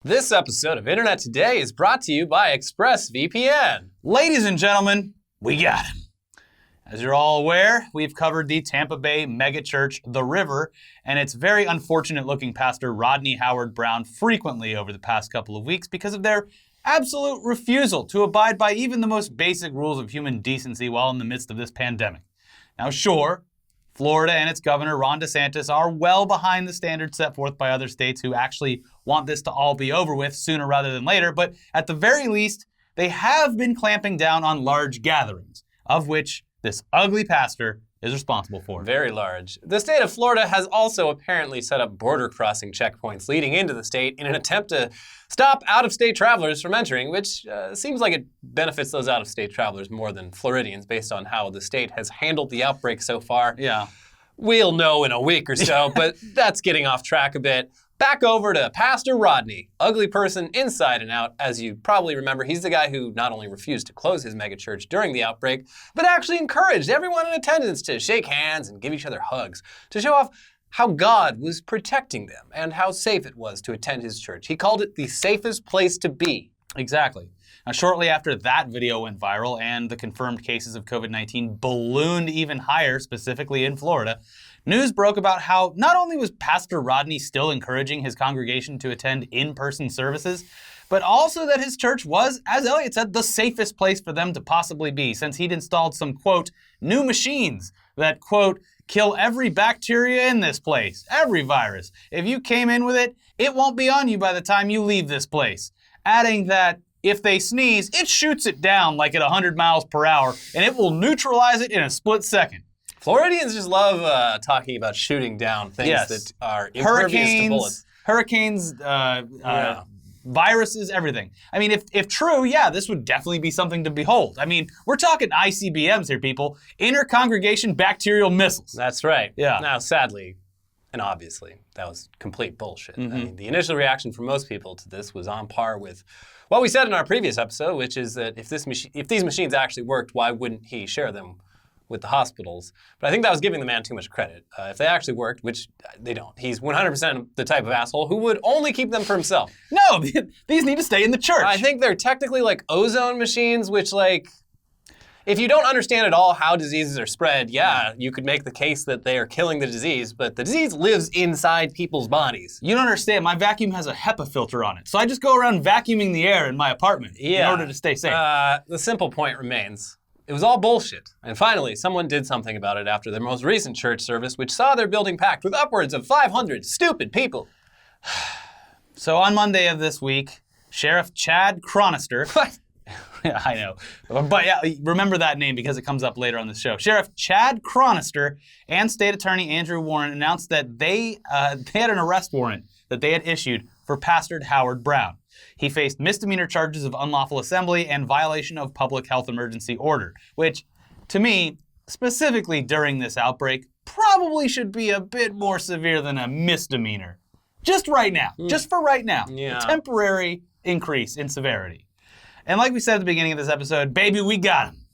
This episode of Internet Today is brought to you by ExpressVPN. Ladies and gentlemen, we got him. As you're all aware, we've covered the Tampa Bay megachurch, The River, and its very unfortunate-looking pastor, Rodney Howard-Browne, frequently over the past couple of weeks because of their absolute refusal to abide by even the most basic rules of human decency while in the midst of this pandemic. Now, sure, Florida and its governor, Ron DeSantis, are well behind the standards set forth by other states who actually want this to all be over with sooner rather than later, but at the very least, they have been clamping down on large gatherings, of which this ugly pastor is responsible for. Very large. The state of Florida has also apparently set up border crossing checkpoints leading into the state in an attempt to stop out-of-state travelers from entering, which seems like it benefits those out-of-state travelers more than Floridians based on how the state has handled the outbreak so far. Yeah. We'll know in a week or so, but that's getting off track a bit. Back over to Pastor Rodney, ugly person inside and out. As you probably remember, he's the guy who not only refused to close his megachurch during the outbreak, but actually encouraged everyone in attendance to shake hands and give each other hugs to show off how God was protecting them and how safe it was to attend his church. He called it the safest place to be. Exactly. Now, shortly after that video went viral and the confirmed cases of COVID-19 ballooned even higher, specifically in Florida, news broke about how not only was Pastor Rodney still encouraging his congregation to attend in-person services, but also that his church was, as Elliot said, the safest place for them to possibly be, since he'd installed some, quote, new machines that, quote, kill every bacteria in this place, every virus. If you came in with it, it won't be on you by the time you leave this place. Adding that if they sneeze, it shoots it down like at 100 miles per hour, and it will neutralize it in a split second. Floridians just love talking about shooting down things that are impervious to bullets. Hurricanes, viruses, everything. I mean, if true, yeah, this would definitely be something to behold. I mean, we're talking ICBMs here, people. Inter-congregation bacterial missiles. That's right. Yeah. Now, sadly, and obviously, that was complete bullshit. I mean, the initial reaction from most people to this was on par with what we said in our previous episode, which is that if these machines actually worked, why wouldn't he share them with the hospitals? But I think that was giving the man too much credit. If they actually worked, which they don't, he's 100% the type of asshole who would only keep them for himself. No, these need to stay in the church. I think they're technically like ozone machines, which like, if you don't understand at all how diseases are spread, yeah, you could make the case that they are killing the disease, but the disease lives inside people's bodies. You don't understand. My vacuum has a HEPA filter on it, so I just go around vacuuming the air in my apartment in order to stay safe. The simple point remains. It was all bullshit. And finally, someone did something about it after their most recent church service, which saw their building packed with upwards of 500 stupid people. So on Monday of this week, Sheriff Chad Chronister... What? Yeah, I know. But yeah, remember that name because it comes up later on the show. Sheriff Chad Chronister and State Attorney Andrew Warren announced that they had an arrest warrant that they had issued for Pastor Howard-Browne. He faced misdemeanor charges of unlawful assembly and violation of public health emergency order, which, to me, specifically during this outbreak, probably should be a bit more severe than a misdemeanor. Just right now. Just for right now. Yeah. A temporary increase in severity. And like we said at the beginning of this episode, baby, we got him.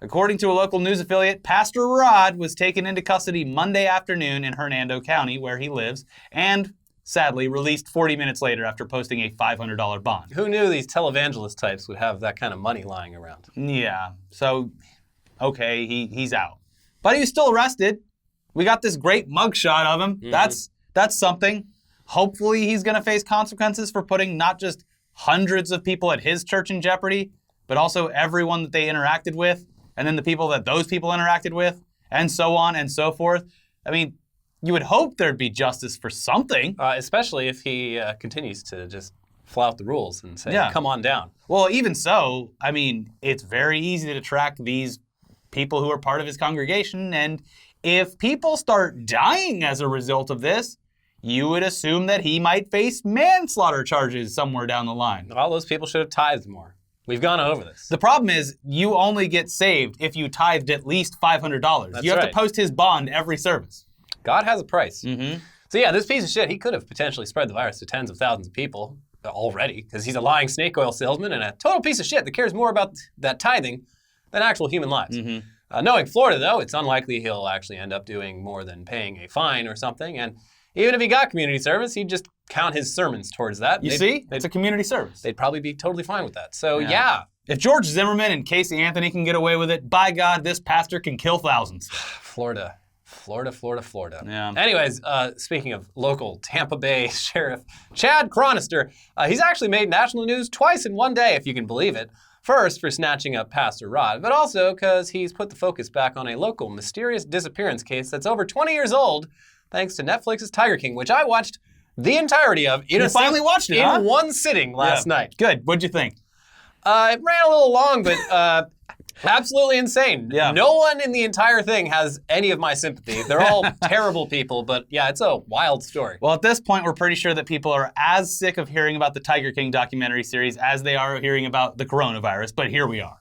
According to a local news affiliate, Pastor Rod was taken into custody Monday afternoon in Hernando County, where he lives, and sadly released 40 minutes later after posting a $500 bond. Who knew these televangelist types would have that kind of money lying around? Yeah, so, okay, he's out. But he was still arrested. We got this great mugshot of him. That's something. Hopefully he's going to face consequences for putting not just hundreds of people at his church in jeopardy, but also everyone that they interacted with, and then the people that those people interacted with, and so on and so forth. I mean, you would hope there'd be justice for something. Especially if he continues to just flout the rules and say, come on down. Well, even so, I mean, it's very easy to track these people who are part of his congregation, and if people start dying as a result of this, you would assume that he might face manslaughter charges somewhere down the line. All those people should have tithed more. We've gone over this. The problem is you only get saved if you tithed at least $500. That's you have right. to post his bond every service. God has a price. So yeah, this piece of shit, he could have potentially spread the virus to tens of thousands of people already because he's a lying snake oil salesman and a total piece of shit that cares more about that tithing than actual human lives. Knowing Florida, though, it's unlikely he'll actually end up doing more than paying a fine or something. And even if he got community service, he'd just count his sermons towards that. You see? It's a community service. They'd probably be totally fine with that. So, yeah. If George Zimmerman and Casey Anthony can get away with it, by God, this pastor can kill thousands. Florida. Yeah. Anyways, speaking of local Tampa Bay Sheriff Chad Chronister, he's actually made national news twice in one day, if you can believe it. First, for snatching up Pastor Rod, but also because he's put the focus back on a local mysterious disappearance case that's over 20 years old, thanks to Netflix's Tiger King, which I watched the entirety of You finally watched it, in one sitting last night. Good. What'd you think? It ran a little long, but absolutely insane. Yeah. No one in the entire thing has any of my sympathy. They're all terrible people, but yeah, it's a wild story. Well, at this point, we're pretty sure that people are as sick of hearing about the Tiger King documentary series as they are hearing about the coronavirus, but here we are.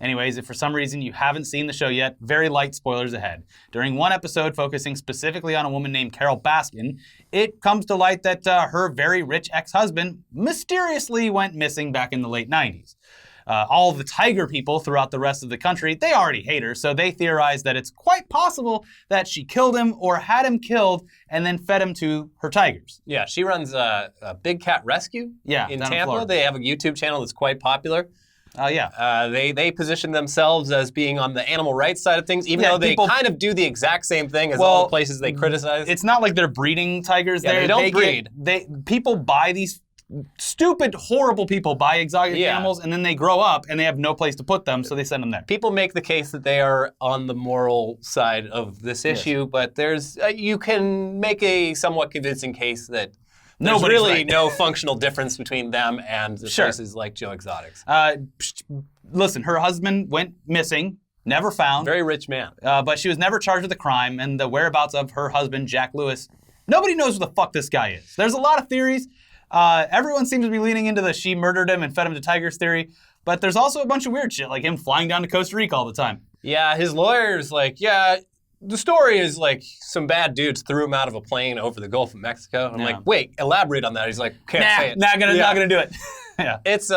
Anyways, if for some reason you haven't seen the show yet, very light spoilers ahead. During one episode focusing specifically on a woman named Carol Baskin, it comes to light that her very rich ex-husband mysteriously went missing back in the late 90s. All of the Tiger people throughout the rest of the country, they already hate her, so they theorize that it's quite possible that she killed him or had him killed and then fed him to her tigers. Yeah, she runs a Big Cat Rescue in Tampa. Florida. They have a YouTube channel that's quite popular. They position themselves as being on the animal rights side of things, even though they kind of do the exact same thing as all the places they criticize. It's not like they're breeding tigers there. They don't breed. People buy these stupid, horrible people buy exotic animals, and then they grow up and they have no place to put them, so they send them there. People make the case that they are on the moral side of this issue, but there's you can make a somewhat convincing case that there's really no functional difference between them and the places like Joe Exotics. Listen, her husband went missing, never found. Very rich man. But she was never charged with a crime, and the whereabouts of her husband, Jack Lewis, nobody knows who the fuck this guy is. There's a lot of theories. Everyone seems to be leaning into the she murdered him and fed him to tigers theory, but there's also a bunch of weird shit, like him flying down to Costa Rica all the time. Yeah, his lawyer's like, the story is like some bad dudes threw him out of a plane over the Gulf of Mexico. I'm like, wait, elaborate on that. He's like, can't say it. Not gonna do it. Yeah. It's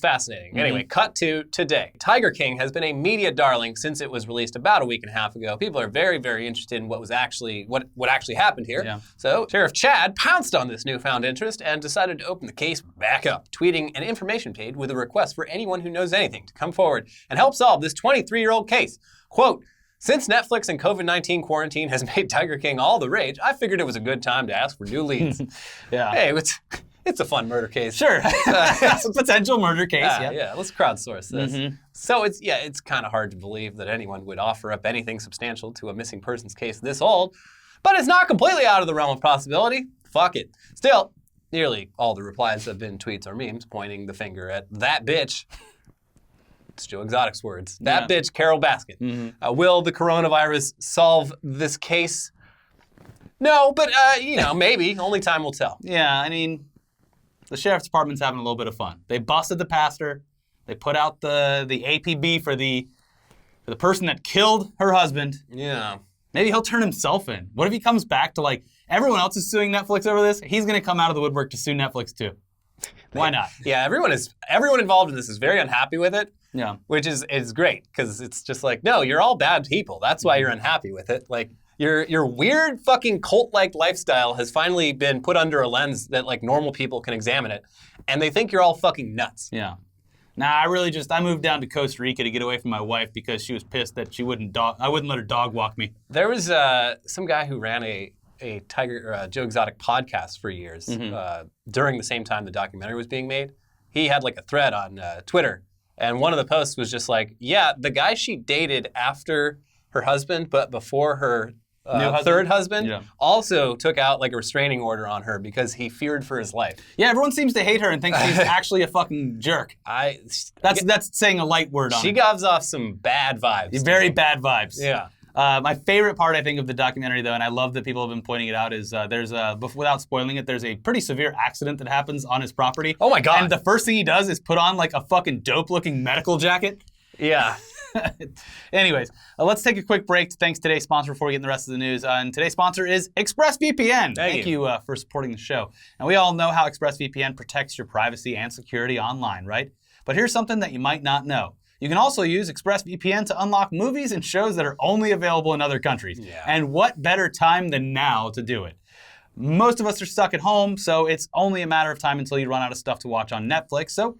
fascinating. Anyway, cut to today. Tiger King has been a media darling since it was released about a week and a half ago. People are very, very interested in what actually happened here. Yeah. So Sheriff Chad pounced on this newfound interest and decided to open the case back up, tweeting an information page with a request for anyone who knows anything to come forward and help solve this 23-year-old case. Quote, "Since Netflix and COVID-19 quarantine has made Tiger King all the rage, I figured it was a good time to ask for new leads." Hey, it's a fun murder case. Sure. It's a potential murder case. Yeah, let's crowdsource this. So it's kind of hard to believe that anyone would offer up anything substantial to a missing persons case this old, but it's not completely out of the realm of possibility. Fuck it. Still, nearly all the replies have been tweets or memes pointing the finger at that bitch. It's Joe Exotic's words. That bitch, Carol Baskin. Will the coronavirus solve this case? No, but, maybe. Only time will tell. Yeah, I mean, the sheriff's department's having a little bit of fun. They busted the pastor. They put out the APB for the person that killed her husband. Yeah. Maybe he'll turn himself in. What if he comes back to, everyone else is suing Netflix over this? He's going to come out of the woodwork to sue Netflix, too. Why not? Yeah, everyone involved in this is very unhappy with it. Yeah. Which is great, because it's just like, no, you're all bad people. That's why you're unhappy with it. Like, your weird fucking cult-like lifestyle has finally been put under a lens that, normal people can examine it, and they think you're all fucking nuts. Yeah. Nah, I moved down to Costa Rica to get away from my wife because she was pissed that I wouldn't let her dog walk me. There was some guy who ran a Joe Exotic podcast for years during the same time the documentary was being made. He had a thread on Twitter. And one of the posts was just the guy she dated after her husband, but before her third husband, also took out a restraining order on her because he feared for his life. Yeah, everyone seems to hate her and thinks she's actually a fucking jerk. That's saying a light word on her. She gives off some bad vibes. Very bad vibes. Yeah. My favorite part, I think, of the documentary, though, and I love that people have been pointing it out, is without spoiling it, there's a pretty severe accident that happens on his property. Oh, my God. And the first thing he does is put on, a fucking dope-looking medical jacket. Yeah. Anyways, let's take a quick break to thank today's sponsor before we get in the rest of the news. And today's sponsor is ExpressVPN. Thank you for supporting the show. And we all know how ExpressVPN protects your privacy and security online, right? But here's something that you might not know. You can also use ExpressVPN to unlock movies and shows that are only available in other countries. Yeah. And what better time than now to do it? Most of us are stuck at home, so it's only a matter of time until you run out of stuff to watch on Netflix. So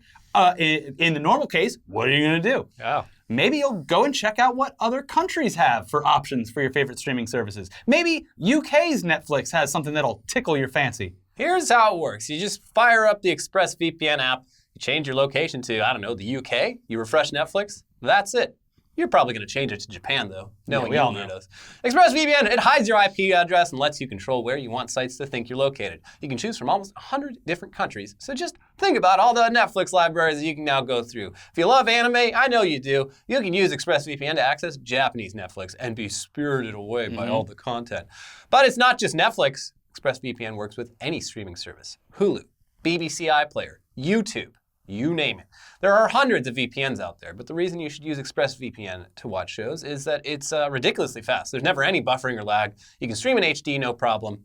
in the normal case, what are you going to do? Oh. Maybe you'll go and check out what other countries have for options for your favorite streaming services. Maybe UK's Netflix has something that'll tickle your fancy. Here's how it works. You just fire up the ExpressVPN app, you change your location to, I don't know, the UK, you refresh Netflix, that's it. You're probably going to change it to Japan, though, knowing we all know. weirdos. ExpressVPN, it hides your IP address and lets you control where you want sites to think you're located. You can choose from almost 100 different countries, so just think about all the Netflix libraries that you can now go through. If you love anime, I know you do, you can use ExpressVPN to access Japanese Netflix and be spirited away by all the content. But it's not just Netflix. ExpressVPN works with any streaming service. Hulu, BBC iPlayer, YouTube, you name it. There are hundreds of VPNs out there, but the reason you should use ExpressVPN to watch shows is that it's ridiculously fast. There's never any buffering or lag. You can stream in HD, no problem.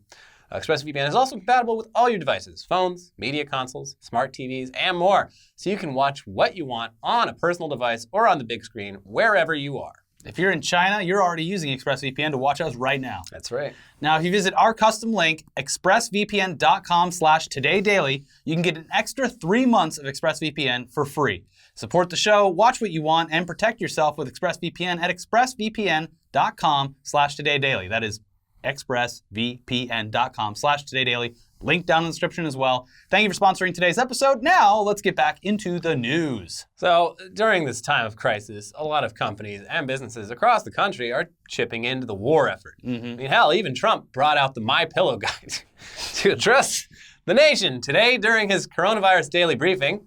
ExpressVPN is also compatible with all your devices, phones, media consoles, smart TVs, and more. So you can watch what you want on a personal device or on the big screen, wherever you are. If you're in China, you're already using ExpressVPN to watch us right now. That's right. Now, if you visit our custom link, expressvpn.com/todaydaily, you can get an extra 3 months of ExpressVPN for free. Support the show, watch what you want, and protect yourself with ExpressVPN at expressvpn.com/todaydaily. That is expressvpn.com/todaydaily. Link down in the description as well. Thank you for sponsoring today's episode. Now, let's get back into the news. So, during this time of crisis, a lot of companies and businesses across the country are chipping into the war effort. I mean, hell, even Trump brought out the MyPillow guide to address the nation. Today, during his coronavirus daily briefing,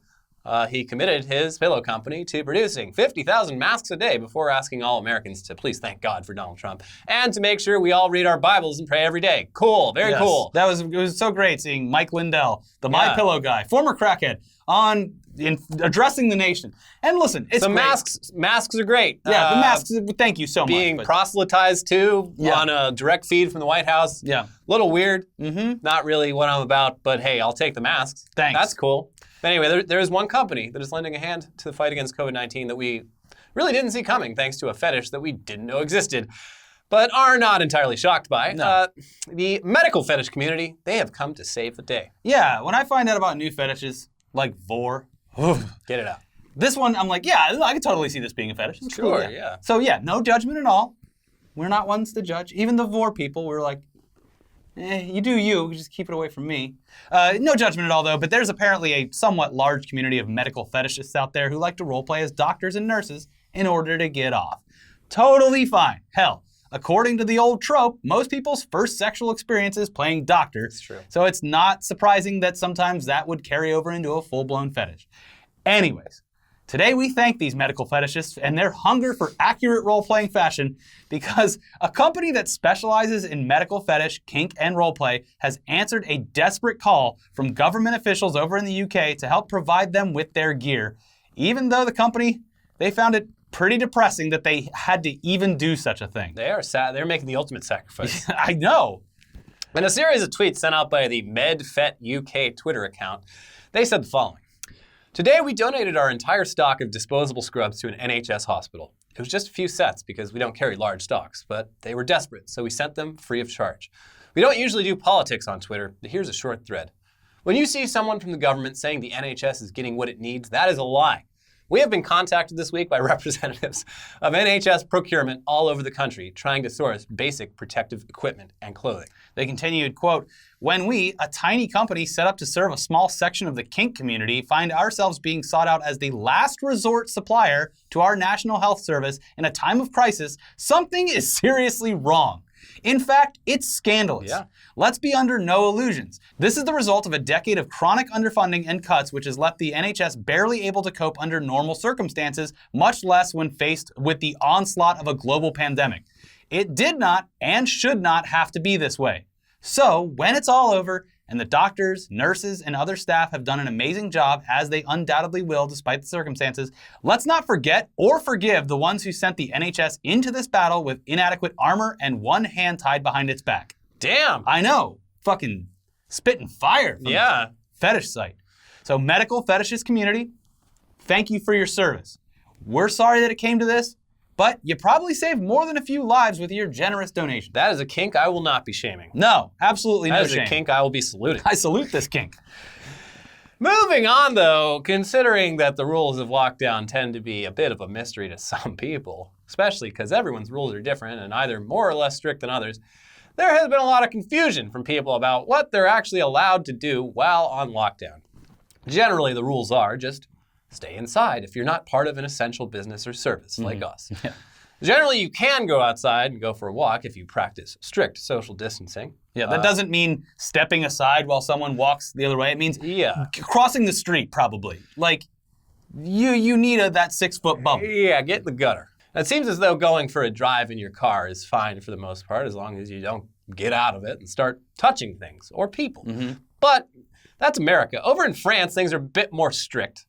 he committed his pillow company to producing 50,000 masks a day before asking all Americans to please thank God for Donald Trump and to make sure we all read our Bibles and pray every day. Cool, very cool. It was so great seeing Mike Lindell, the MyPillow guy, former crackhead, addressing the nation. And listen, it's great. Masks are great. Yeah, the masks, thank you so much. Being proselytized too on a direct feed from the White House. Yeah. A little weird. Not really what I'm about, but hey, I'll take the masks. Thanks. That's cool. But anyway, there is one company that is lending a hand to the fight against COVID-19 that we really didn't see coming thanks to a fetish that we didn't know existed, but are not entirely shocked by. No. The medical fetish community, they have come to save the day. Yeah, when I find out about new fetishes, like vor, Get it out. This one, I'm like, yeah, I could totally see this being a fetish. It's Sure, cool, yeah. So yeah, no judgment at all. We're not ones to judge. Even the vor people, we're like, you do you, just keep it away from me. No judgment at all, though, but there's apparently a somewhat large community of medical fetishists out there who like to roleplay as doctors and nurses in order to get off. Totally fine. Hell, according to the old trope, most people's first sexual experience is playing doctor. That's true. So it's not surprising that sometimes that would carry over into a full-blown fetish. Anyways, today we thank these medical fetishists and their hunger for accurate role-playing fashion because a company that specializes in medical fetish, kink, and roleplay has answered a desperate call from government officials over in the UK to help provide them with their gear, even though the company, they found it pretty depressing that they had to even do such a thing. They are sad. They're making the ultimate sacrifice. I know. In a series of tweets sent out by the MedFet UK Twitter account, they said the following. Today, we donated our entire stock of disposable scrubs to an NHS hospital. It was just a few sets because we don't carry large stocks, but they were desperate, so we sent them free of charge. We don't usually do politics on Twitter, but here's a short thread. When you see someone from the government saying the NHS is getting what it needs, that is a lie. We have been contacted this week by representatives of NHS procurement all over the country trying to source basic protective equipment and clothing. They continued, quote, when we, a tiny company set up to serve a small section of the kink community, find ourselves being sought out as the last resort supplier to our National Health Service in a time of crisis, something is seriously wrong. In fact, it's scandalous. Yeah. Let's be under no illusions. This is the result of a decade of chronic underfunding and cuts, which has left the NHS barely able to cope under normal circumstances, much less when faced with the onslaught of a global pandemic. It did not and should not have to be this way. So, when it's all over, and the doctors, nurses, and other staff have done an amazing job, as they undoubtedly will despite the circumstances, let's not forget or forgive the ones who sent the NHS into this battle with inadequate armor and one hand tied behind its back. Damn! I know. Fucking spitting fire from the fetish site. So medical fetishist community, thank you for your service. We're sorry that it came to this, but you probably save more than a few lives with your generous donation. That is a kink I will not be shaming. No, absolutely no shame. That is a kink I will be saluting. I salute this kink. Moving on, though, considering that the rules of lockdown tend to be a bit of a mystery to some people, especially because everyone's rules are different and either more or less strict than others, there has been a lot of confusion from people about what they're actually allowed to do while on lockdown. Generally, the rules are just stay inside if you're not part of an essential business or service like us. Yeah. Generally, you can go outside and go for a walk if you practice strict social distancing. Yeah, that doesn't mean stepping aside while someone walks the other way. It means crossing the street, probably. Like, you need that 6-foot bump. Yeah, get in the gutter. It seems as though going for a drive in your car is fine for the most part, as long as you don't get out of it and start touching things or people. But that's America. Over in France, things are a bit more strict.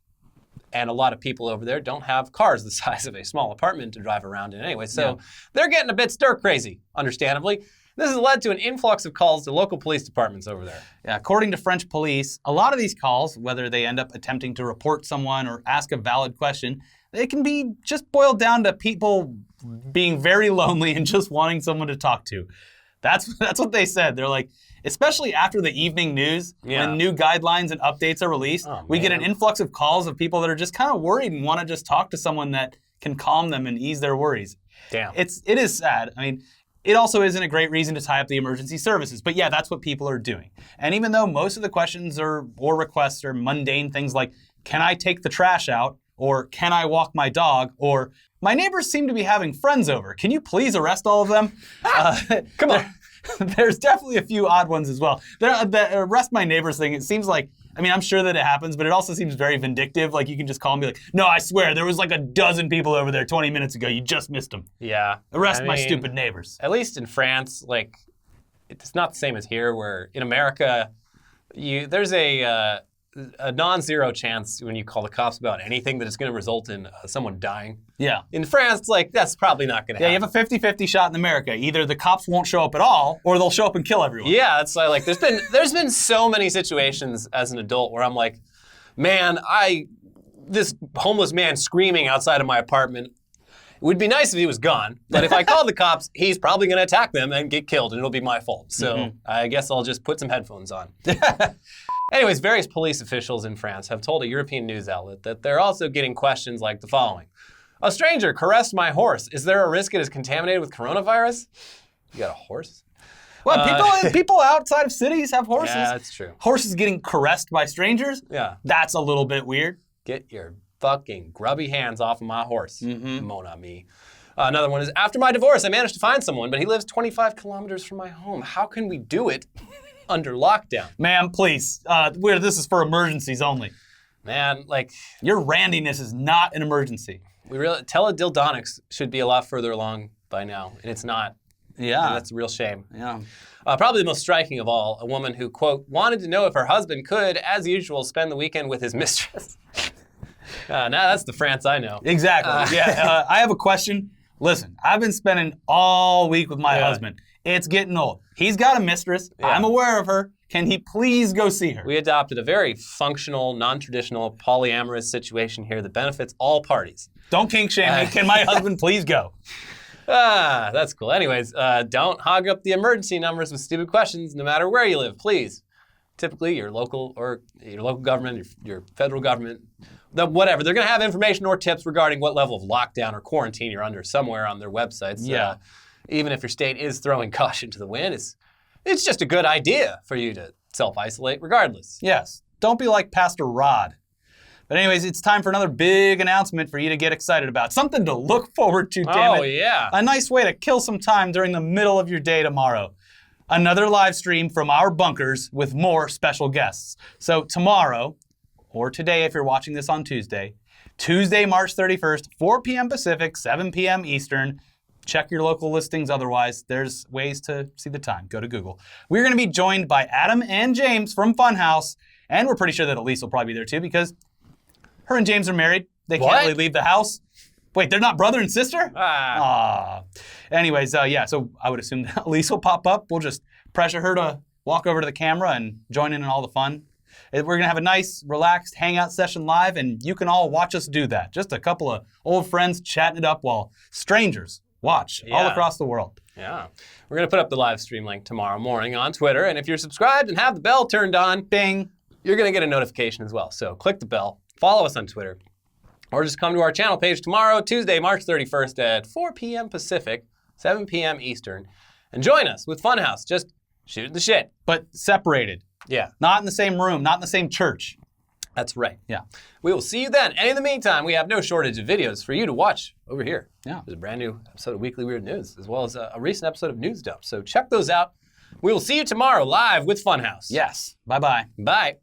And a lot of people over there don't have cars the size of a small apartment to drive around in anyway. So they're getting a bit stir-crazy, understandably. This has led to an influx of calls to local police departments over there. Yeah, according to French police, a lot of these calls, whether they end up attempting to report someone or ask a valid question, they can be just boiled down to people being very lonely and just wanting someone to talk to. That's what they said. They're like, especially after the evening news, when new guidelines and updates are released, we get an influx of calls of people that are just kind of worried and want to just talk to someone that can calm them and ease their worries. Damn. It is sad. I mean, it also isn't a great reason to tie up the emergency services. But yeah, that's what people are doing. And even though most of the questions or requests are mundane things like, can I take the trash out? Or can I walk my dog? Or my neighbors seem to be having friends over. Can you please arrest all of them? Come on. There's definitely a few odd ones as well. The arrest my neighbors thing, it seems like, I mean, I'm sure that it happens, but it also seems very vindictive. Like, you can just call and be like, no, I swear, there was like a dozen people over there 20 minutes ago. You just missed them. Yeah. Arrest my stupid neighbors. At least in France, like, it's not the same as here, where in America, there's a non-zero chance when you call the cops about anything that it's going to result in someone dying. Yeah. In France, it's like, that's probably not going to happen. Yeah, you have a 50-50 shot in America. Either the cops won't show up at all, or they'll show up and kill everyone. Yeah, it's like, there's been so many situations as an adult where I'm like, man, this homeless man screaming outside of my apartment, it would be nice if he was gone, but if I call the cops, he's probably going to attack them and get killed, and it'll be my fault. So I guess I'll just put some headphones on. Anyways, various police officials in France have told a European news outlet that they're also getting questions like the following. A stranger caressed my horse. Is there a risk it is contaminated with coronavirus? You got a horse? Well, people outside of cities have horses. Yeah, that's true. Horses getting caressed by strangers? Yeah. That's a little bit weird. Get your fucking grubby hands off of my horse, mon ami. Another one is, after my divorce, I managed to find someone, but he lives 25 kilometers from my home. How can we do it under lockdown? Ma'am, please. This is for emergencies only. Man, like, your randiness is not an emergency. Teledildonics should be a lot further along by now, and it's not. Yeah. And that's a real shame. Yeah. Probably the most striking of all, a woman who, quote, wanted to know if her husband could, as usual, spend the weekend with his mistress. Now that's the France I know. Exactly. I have a question. Listen, I've been spending all week with my husband. It's getting old. He's got a mistress. Yeah. I'm aware of her. Can he please go see her? We adopted a very functional, non-traditional, polyamorous situation here that benefits all parties. Don't kink shame me. Can my husband please go? That's cool. Anyways, don't hog up the emergency numbers with stupid questions, no matter where you live, please. Typically, your local government, your federal government, whatever, they're going to have information or tips regarding what level of lockdown or quarantine you're under somewhere on their websites. Yeah. Even if your state is throwing caution to the wind, it's just a good idea for you to self-isolate regardless. Yes. Don't be like Pastor Rod. But anyways, it's time for another big announcement for you to get excited about. Something to look forward to, damn it. Oh, yeah. A nice way to kill some time during the middle of your day tomorrow. Another live stream from our bunkers with more special guests. So tomorrow, or today if you're watching this on Tuesday, March 31st, 4 p.m. Pacific, 7 p.m. Eastern. Check your local listings. Otherwise, there's ways to see the time. Go to Google. We're going to be joined by Adam and James from Funhouse. And we're pretty sure that Elise will probably be there too because her and James are married. They can't really leave the house. Wait, they're not brother and sister? Anyways, so I would assume that Elise will pop up. We'll just pressure her to walk over to the camera and join in on all the fun. We're going to have a nice, relaxed hangout session live, and you can all watch us do that. Just a couple of old friends chatting it up while strangers watch all across the world. Yeah. We're going to put up the live stream link tomorrow morning on Twitter, and if you're subscribed and have the bell turned on, bing, you're going to get a notification as well. So click the bell, follow us on Twitter, or just come to our channel page tomorrow, Tuesday, March 31st at 4 p.m. Pacific, 7 p.m. Eastern, and join us with Funhouse. Just shoot the shit. But separated. Yeah. Not in the same room, not in the same church. That's right. Yeah. We will see you then. And in the meantime, we have no shortage of videos for you to watch over here. Yeah. There's a brand new episode of Weekly Weird News, as well as a recent episode of News Dump. So check those out. We will see you tomorrow live with Funhouse. Yes. Bye-bye. Bye.